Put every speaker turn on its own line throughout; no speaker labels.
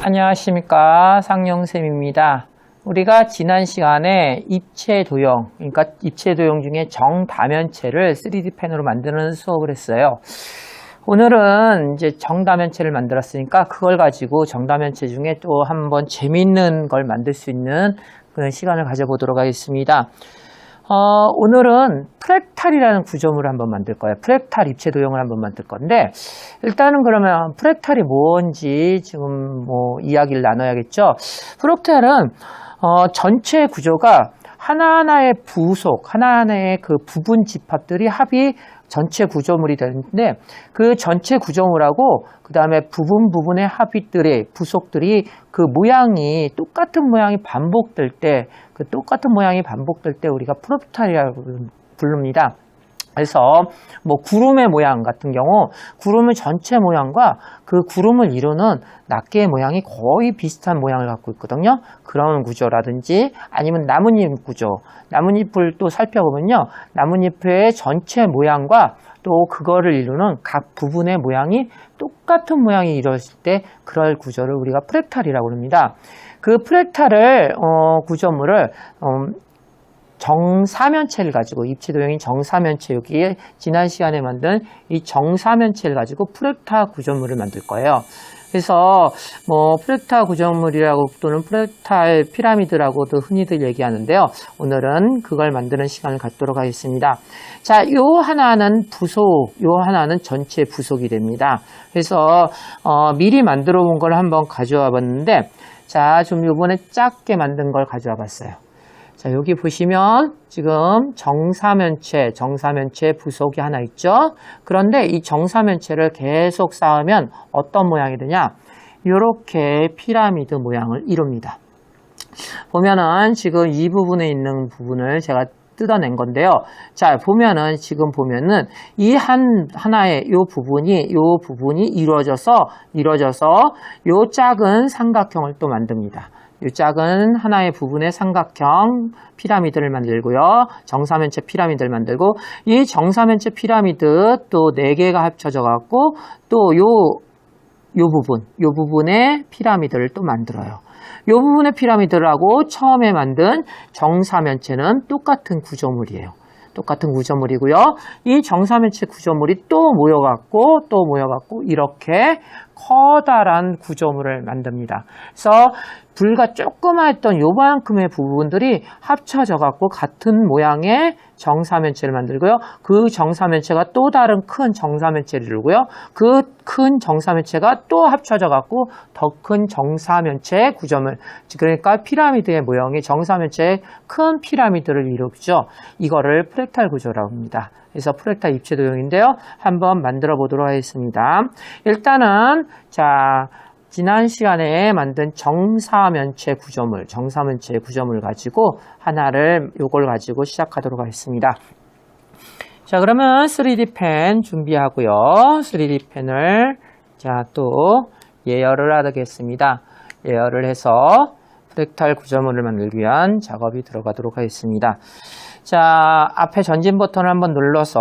안녕하십니까, 상영쌤입니다. 우리가 지난 시간에 입체 도형, 그러니까 입체 도형 중에 정다면체를 3D 펜으로 만드는 수업을 했어요. 오늘은 이제 정다면체를 만들었으니까 그걸 가지고 정다면체 중에 또 한번 재미있는 걸 만들 수 있는 그런 시간을 가져보도록 하겠습니다. 오늘은 프랙탈이라는 구조물을 한번 만들 거예요. 프랙탈 입체 도형을 한번 만들 건데, 일단은 그러면 프랙탈이 뭔지 지금 이야기를 나눠야겠죠. 프랙탈은 전체 구조가 하나하나의 부속, 하나하나의 그 부분 집합들이 합이 전체 구조물이 되는데, 그 전체 구조물하고 그 다음에 부분의 합의들의 부속들이 그 모양이 똑같은 모양이 반복될 때, 그 똑같은 모양이 반복될 때 우리가 프랙탈이라고 부릅니다. 그래서 구름의 모양 같은 경우 구름의 전체 모양과 그 구름을 이루는 낱개의 모양이 거의 비슷한 모양을 갖고 있거든요. 그런 구조라든지 아니면 나뭇잎 구조, 나뭇잎을 또 살펴보면요, 나뭇잎의 전체 모양과 또 그거를 이루는 각 부분의 모양이 똑같은 모양이 이루어질 때 그럴 구조를 우리가 프랙탈이라고 합니다. 그 프랙탈을 구조물을 정사면체를 가지고, 입체 도형인 정사면체, 여기에 지난 시간에 만든 이 정사면체를 가지고 프랙탈 구조물을 만들 거예요. 그래서 프랙탈 구조물이라고 또는 프랙탈 피라미드라고도 흔히들 얘기하는데요. 오늘은 그걸 만드는 시간을 갖도록 하겠습니다. 자, 요 하나는 부속, 요 하나는 전체 부속이 됩니다. 그래서 미리 만들어 본 걸 한번 가져와 봤는데, 자, 좀 요번에 작게 만든 걸 가져와 봤어요. 자, 여기 보시면 지금 정사면체 부속이 하나 있죠. 그런데 이 정사면체를 계속 쌓으면 어떤 모양이 되냐? 이렇게 피라미드 모양을 이룹니다. 보면은 지금 이 부분에 있는 부분을 제가 뜯어낸 건데요. 자, 보면은 지금 보면은 이 하나의 요 부분이 이루어져서 요 작은 삼각형을 또 만듭니다. 이 작은 하나의 부분의 삼각형 피라미드를 만들고요. 정사면체 피라미드를 만들고, 이 정사면체 피라미드 또 4개가 합쳐져 갖고 또 요 부분의 피라미드를 또 만들어요. 요 부분의 피라미드라고 처음에 만든 정사면체는 똑같은 구조물이에요. 똑같은 구조물이고요. 이 정사면체 구조물이 또 모여갖고 이렇게 커다란 구조물을 만듭니다. 그래서 불과 조그마했던 요만큼의 부분들이 합쳐져 갖고 같은 모양의 정사면체를 만들고요. 그 정사면체가 또 다른 큰 정사면체를 이루고요. 그 큰 정사면체가 또 합쳐져 갖고 더 큰 정사면체 구조물, 그러니까 피라미드의 모양이 정사면체의 큰 피라미드를 이루죠. 이거를 프랙탈 구조라고 합니다. 그래서 프랙탈 입체 도형인데요. 한번 만들어 보도록 하겠습니다. 일단은 자, 지난 시간에 만든 정사면체 구조물 가지고 요걸 가지고 시작하도록 하겠습니다. 자, 그러면 3D 펜 준비하고요. 3D 펜을 또 예열을 하겠습니다. 예열을 해서 프랙탈 구조물을 만들기 위한 작업이 들어가도록 하겠습니다. 자, 앞에 전진 버튼을 한번 눌러서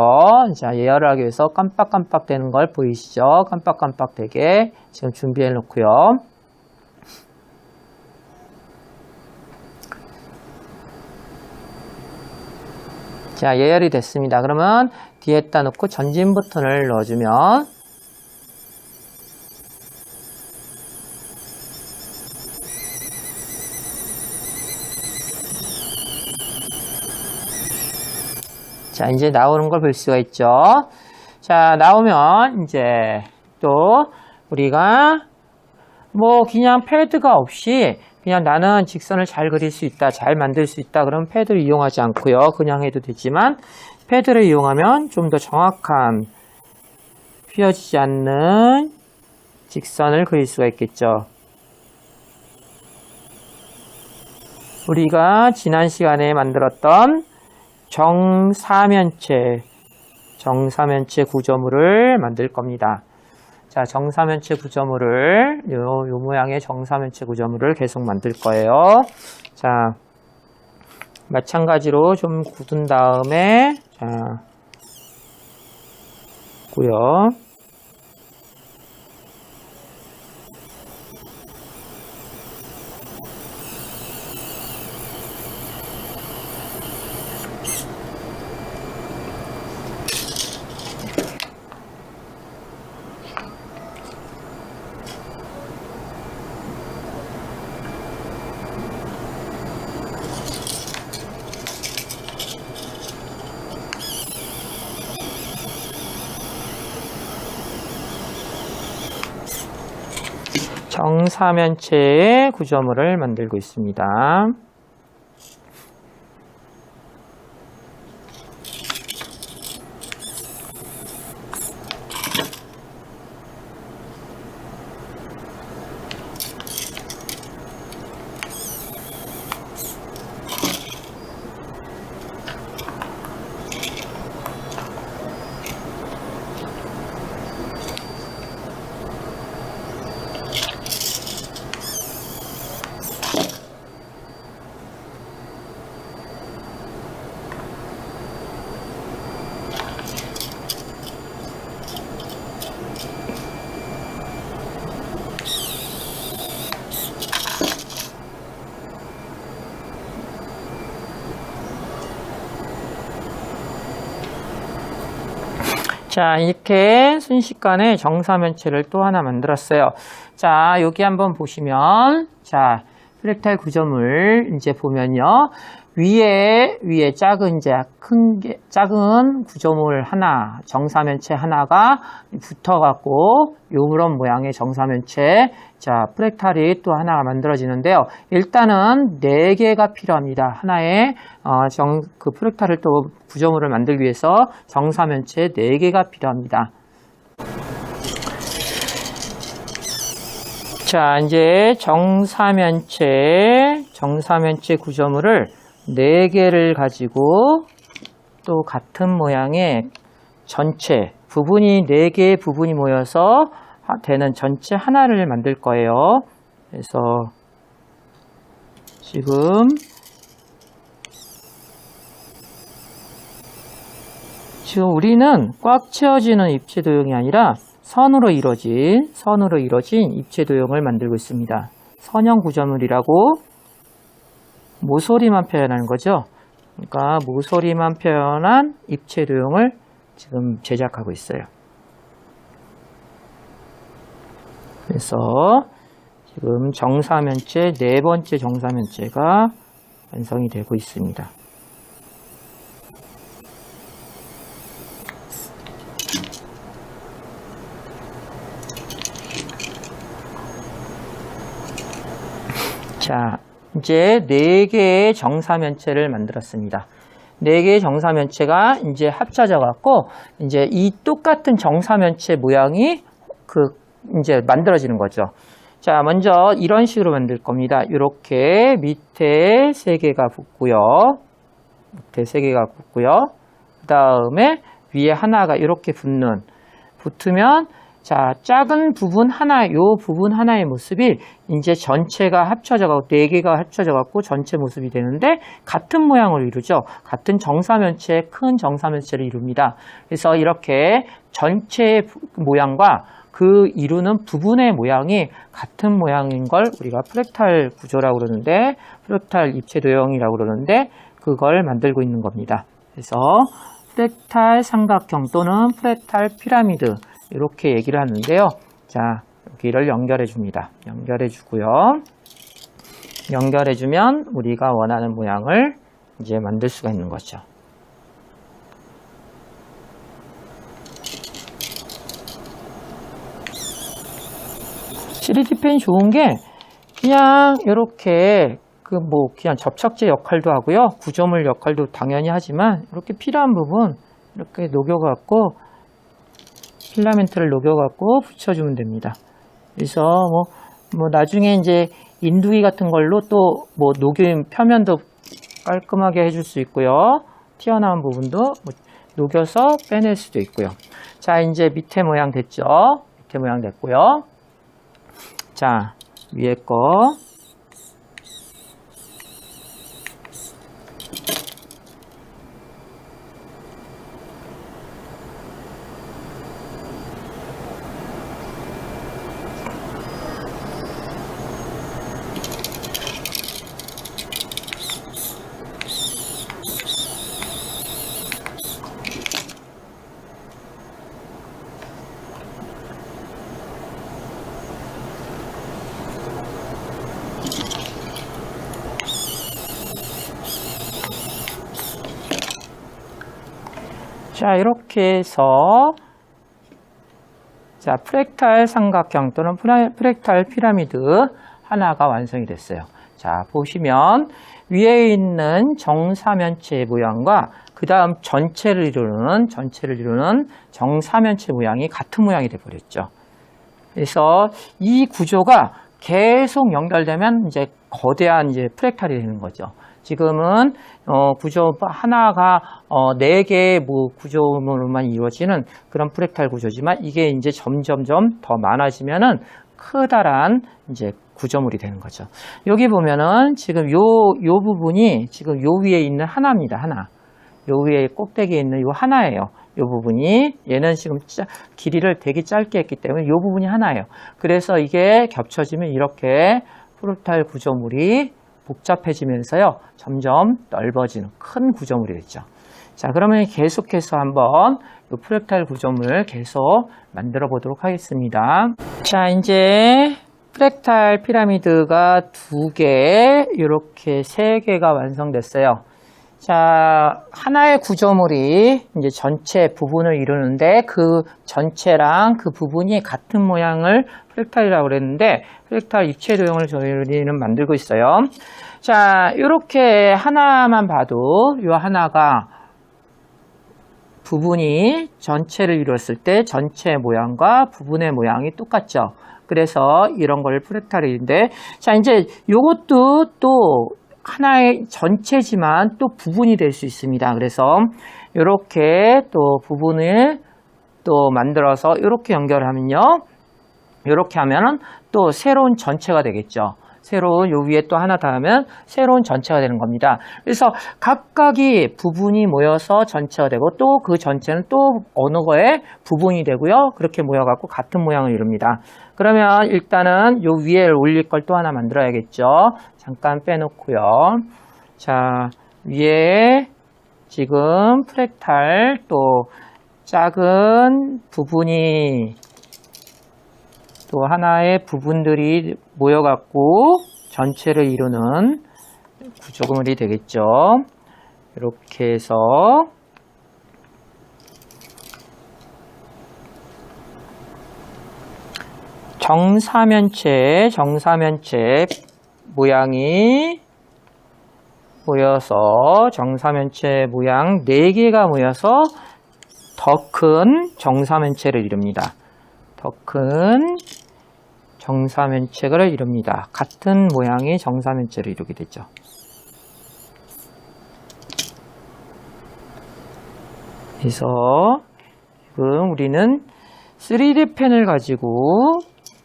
예열을 하기 위해서 깜빡깜빡 되는 걸 보이시죠? 깜빡깜빡 되게 지금 준비해 놓고요. 자, 예열이 됐습니다. 그러면 뒤에다 놓고 전진 버튼을 넣어주면 자, 이제 나오는 걸 볼 수가 있죠. 자, 나오면 이제 또 우리가 그냥 패드가 없이 그냥 나는 직선을 잘 그릴 수 있다, 잘 만들 수 있다, 그럼 패드를 이용하지 않고요. 그냥 해도 되지만 패드를 이용하면 좀 더 정확한 휘어지지 않는 직선을 그릴 수가 있겠죠. 우리가 지난 시간에 만들었던 정사면체 구조물을 만들 겁니다. 자, 정사면체 구조물을 요 모양의 정사면체 구조물을 계속 만들 거예요. 자, 마찬가지로 좀 굳은 다음에 고요. 정사면체의 구조물을 만들고 있습니다. 자, 이렇게 순식간에 정사면체를 또 하나 만들었어요. 자, 여기 한번 보시면, 자, 프랙탈 구조물 이제 보면요. 위에 작은 작은 구조물 하나, 정사면체 하나가 붙어갖고 요런 모양의 정사면체, 자, 프랙탈이 또 하나가 만들어지는데요. 일단은 4개가 필요합니다. 하나의 그 프랙탈을 또 구조물을 만들기 위해서 정사면체 4개가 필요합니다. 자, 이제 정사면체 구조물을 4개를 가지고 또 같은 모양의 전체 부분이 4개의 부분이 모여서 되는 전체 하나를 만들 거예요. 그래서 지금 우리는 꽉 채워지는 입체 도형이 아니라 선으로 이루어진 입체 도형을 만들고 있습니다. 선형 구조물이라고 모서리만 표현하는 거죠. 그러니까 모서리만 표현한 입체 도형을 지금 제작하고 있어요. 그래서 지금 정사면체 4번째 정사면체가 완성이 되고 있습니다. 자, 이제 4개의 정사면체를 만들었습니다. 4개의 정사면체가 이제 합쳐져 갖고 이제 이 똑같은 정사면체 모양이 이제 만들어지는 거죠. 자, 먼저 이런 식으로 만들 겁니다. 이렇게 밑에 3개가 붙고요. 그 다음에 위에 하나가 이렇게 붙으면 자, 작은 부분 하나, 요 부분 하나의 모습이 이제 전체가 합쳐져갖고, 4개가 합쳐져갖고 전체 모습이 되는데, 같은 모양을 이루죠. 같은 정사면체, 큰 정사면체를 이룹니다. 그래서 이렇게 전체 모양과 그 이루는 부분의 모양이 같은 모양인 걸 우리가 프랙탈 구조라고 그러는데, 프랙탈 입체 도형이라고 그러는데, 그걸 만들고 있는 겁니다. 그래서 프랙탈 삼각형 또는 프랙탈 피라미드, 이렇게 얘기를 하는데요. 자, 여기를 연결해 줍니다. 연결해 주고요. 연결해 주면 우리가 원하는 모양을 이제 만들 수가 있는 거죠. (3D) 펜이 좋은 게 그냥 이렇게 그냥 접착제 역할도 하고요. 구조물 역할도 당연히 하지만 이렇게 필요한 부분 이렇게 녹여갖고 필라멘트를 녹여갖고 붙여주면 됩니다. 그래서 나중에 이제 인두기 같은 걸로 또 녹인 표면도 깔끔하게 해줄 수 있고요. 튀어나온 부분도 녹여서 빼낼 수도 있고요. 자, 이제 밑에 모양 됐죠? 밑에 모양 됐고요. 자, 위에 거. 자, 이렇게 해서 자, 프랙탈 삼각형 또는 프랙탈 피라미드 하나가 완성이 됐어요. 자, 보시면 위에 있는 정사면체 모양과 그 다음 전체를 이루는 정사면체 모양이 같은 모양이 되어버렸죠. 그래서 이 구조가 계속 연결되면 이제 거대한 이제 프랙탈이 되는 거죠. 지금은 구조 하나가 4개의 구조물로만 이루어지는 그런 프랙탈 구조지만 이게 이제 점점점 더 많아지면은 커다란 이제 구조물이 되는 거죠. 여기 보면은 지금 요 부분이 지금 요 위에 있는 하나입니다. 하나. 요 위에 꼭대기에 있는 요 하나예요. 요 부분이 얘는 지금 길이를 되게 짧게 했기 때문에 요 부분이 하나예요. 그래서 이게 겹쳐지면 이렇게 프랙탈 구조물이 복잡해지면서요. 점점 넓어지는 큰 구조물이 되죠. 자, 그러면 계속해서 한번 이 프랙탈 구조물을 계속 만들어 보도록 하겠습니다. 자, 이제 프랙탈 피라미드가 2개, 이렇게 3개가 완성됐어요. 자, 하나의 구조물이 이제 전체 부분을 이루는데 그 전체랑 그 부분이 같은 모양을 프랙탈이라고 그랬는데 프랙탈 입체 도형을 저희는 만들고 있어요. 자, 이렇게 하나만 봐도 이 하나가 부분이 전체를 이루었을 때 전체 모양과 부분의 모양이 똑같죠. 그래서 이런 걸 프랙탈인데, 자, 이제 요것도 또 하나의 전체지만 또 부분이 될 수 있습니다. 그래서 이렇게 또 부분을 또 만들어서 이렇게 연결하면요. 이렇게 하면은 또 새로운 전체가 되겠죠. 새로운 요 위에 또 하나 더 하면 새로운 전체가 되는 겁니다. 그래서 각각이 부분이 모여서 전체가 되고 또 그 전체는 또 어느 거에 부분이 되고요. 그렇게 모여갖고 같은 모양을 이룹니다. 그러면 일단은 요 위에 올릴 걸 또 하나 만들어야겠죠. 잠깐 빼놓고요. 자, 위에 지금 프랙탈 또 작은 부분이 또 하나의 부분들이 모여갖고 전체를 이루는 구조물이 되겠죠. 이렇게 해서 정사면체 모양이 모여서 정사면체 모양 4개가 모여서 더 큰 정사면체를 이룹니다. 더 큰 정사면체를 이룹니다. 같은 모양의 정사면체를 이루게 되죠. 그래서 지금 우리는 3D 펜을 가지고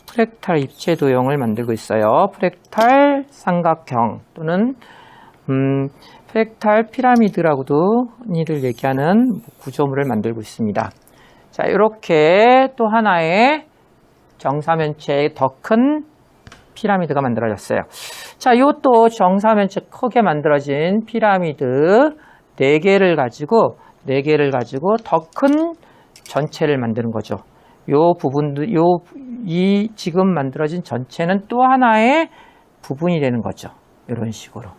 프랙탈 입체 도형을 만들고 있어요. 프랙탈 삼각형 또는 프랙탈 피라미드라고도 흔히들 얘기하는 구조물을 만들고 있습니다. 자, 이렇게 또 하나의 정사면체의 더 큰 피라미드가 만들어졌어요. 자, 이것도 정사면체 크게 만들어진 피라미드 4개를 가지고 더 큰 전체를 만드는 거죠. 요 부분도 이 지금 만들어진 전체는 또 하나의 부분이 되는 거죠. 이런 식으로.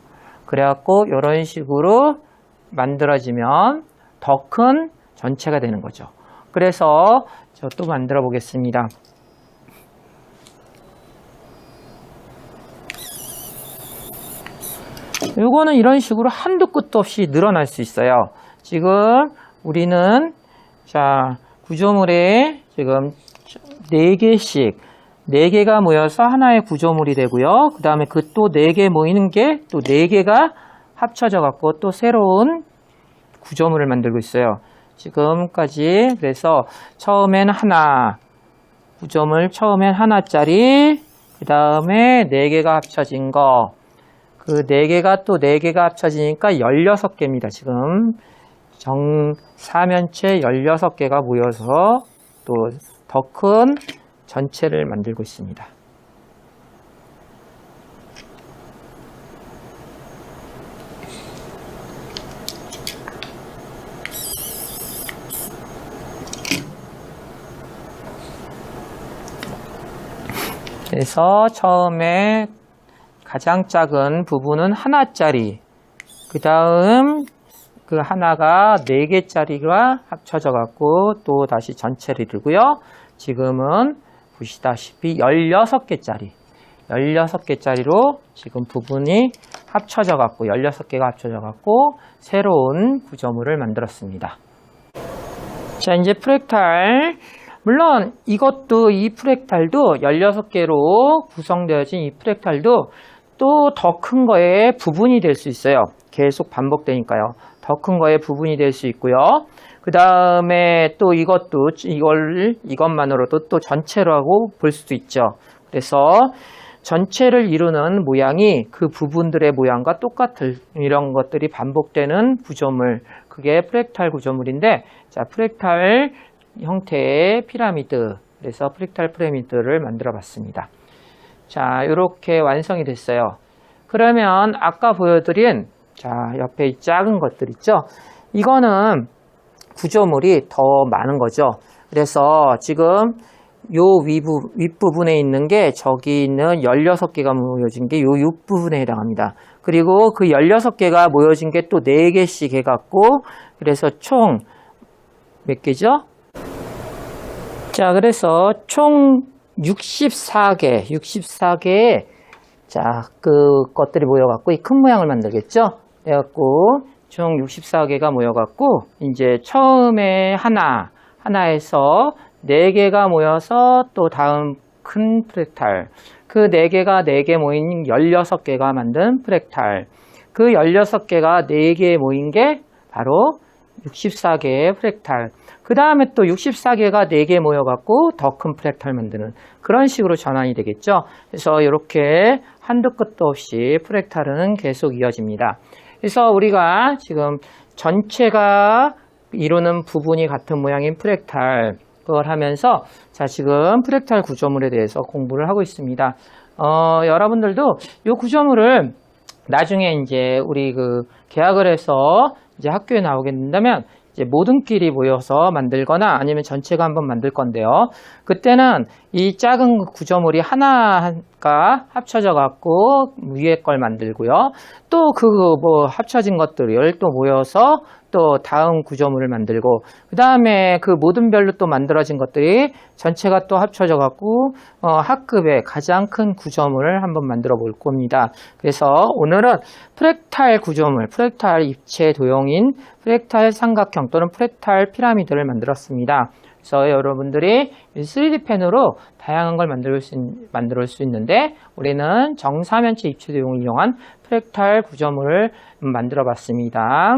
그래갖고 이런 식으로 만들어지면 더 큰 전체가 되는 거죠. 그래서 저 또 만들어 보겠습니다. 요거는 이런 식으로 한도 끝도 없이 늘어날 수 있어요. 지금 우리는 자, 구조물에 지금 4개가 모여서 하나의 구조물이 되고요. 그 다음에 그 또 4개 모이는 게 또 4개가 합쳐져 갖고 또 새로운 구조물을 만들고 있어요. 지금까지 그래서 처음엔 하나 구조물 처음엔 하나짜리 그 다음에 4개가 합쳐진 거 그 4개가 또 4개가 합쳐지니까 16개입니다. 지금 정사면체 16개가 모여서 또 더 큰 전체를 만들고 있습니다. 그래서 처음에 가장 작은 부분은 하나짜리, 그 다음 그 하나가 4개짜리가 합쳐져 갖고 또 다시 전체를 이루고요. 지금은 보시다시피 16개짜리로 지금 부분이 합쳐져 갖고 16개가 합쳐져 갖고 새로운 구조물을 만들었습니다. 자, 이제 프랙탈. 물론 이것도 이 프랙탈도 16개로 구성되어진 이 프랙탈도 또 더 큰 거에 부분이 될 수 있어요. 계속 반복되니까요. 더 큰 거에 부분이 될 수 있고요. 그 다음에 또 이것만으로도 또 전체라고 볼 수도 있죠. 그래서 전체를 이루는 모양이 그 부분들의 모양과 똑같은 이런 것들이 반복되는 구조물, 그게 프랙탈 구조물인데, 자, 프랙탈 형태의 피라미드, 그래서 프랙탈 피라미드를 만들어 봤습니다. 자, 이렇게 완성이 됐어요. 그러면 아까 보여드린, 자, 옆에 이 작은 것들 있죠? 이거는 구조물이 더 많은 거죠. 그래서 지금 요 윗부분에 있는 게 저기 있는 16개가 모여진 게 요 윗부분에 해당합니다. 그리고 그 16개가 모여진 게 또 4개씩 해갖고, 그래서 총 몇 개죠? 자, 그래서 총 64개의 자, 그 것들이 모여갖고 이 큰 모양을 만들겠죠? 그래갖고 총 64개가 모여갖고 이제 처음에 하나에서 4개가 모여서 또 다음 큰 프랙탈, 그 4개가 4개 모인 16개가 만든 프랙탈, 그 16개가 4개 모인 게 바로 64개의 프랙탈, 그 다음에 또 64개가 4개 모여갖고 더 큰 프랙탈 만드는 그런 식으로 전환이 되겠죠. 그래서 이렇게 한도 끝도 없이 프랙탈은 계속 이어집니다. 그래서 우리가 지금 전체가 이루는 부분이 같은 모양인 프랙탈, 그걸 하면서 자, 지금 프랙탈 구조물에 대해서 공부를 하고 있습니다. 여러분들도 이 구조물을 나중에 이제 우리 계약을 해서 이제 학교에 나오게 된다면 이제 모든끼리 모여서 만들거나 아니면 전체가 한번 만들 건데요. 그때는 이 작은 구조물이 하나가 합쳐져 갖고 위에 걸 만들고요. 또 합쳐진 것들을 또 모여서 또 다음 구조물을 만들고, 그 다음에 그 모든 별로 또 만들어진 것들이 전체가 또 합쳐져 갖고 학급의 가장 큰 구조물을 한번 만들어 볼 겁니다. 그래서 오늘은 프랙탈 구조물, 프랙탈 입체 도형인 프랙탈 삼각형 또는 프랙탈 피라미드를 만들었습니다. 그래서 여러분들이 3D 펜으로 다양한 걸 만들 수 있는데, 우리는 정사면체 입체 도형을 이용한 프랙탈 구조물을 만들어 봤습니다.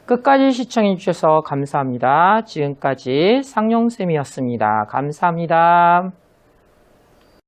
끝까지 시청해 주셔서 감사합니다. 지금까지 상용쌤이었습니다. 감사합니다.